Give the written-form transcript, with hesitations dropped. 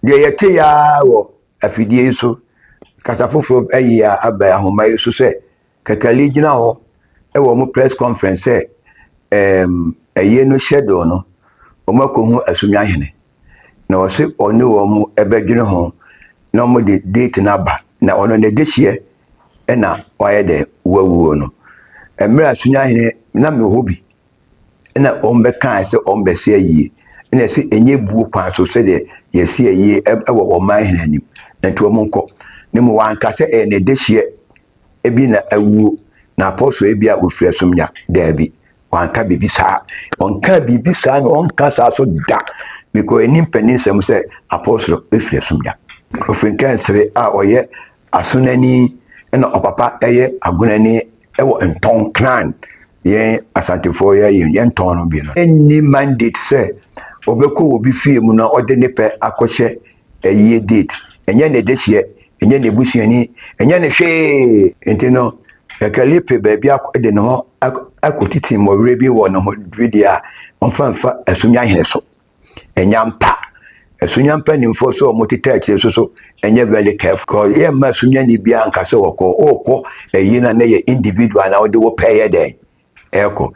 de yete ya wo afidie so katafofo ayi aba ahoma yi so se kakali gina ho e wo mo press conference ayi no schedule no o makohu asumya hene na o se oni wo mo ebedwene ho na mo de date na ba na ono ne de hie e na waye de wawuo no emre asumya hene na me hobi na ombe kan se ombe se ayi na se enye buo kwan so se de yesi ayi e wo man hene anim nti wo monko ne mo wanka se ne de hie ebi na awu na apostle ebi a ofiri asumya dabi wanka bibi saa onka bibi saa no onka saa so da because enim panin sem se apostle ofiri asumya profin kansere a oye asonani na opapa eye agunani ewo nton clan ye asantefo ye nton no bi no any mandate se obeko obi fie mu na ode ne pe akɔhye eye date enye ne de hie enye ne busuani enye ne hwe entino ekalipe baby akode ne ho akotiti mowre bi wo no ho dwedia onfanfa asumya hene so enyampa asunyampa ni mfo so motita akire so enye very careful ko ye ma asumya ni bia anka se woko okọ eyi na ne ye individual na ode wo pay den eko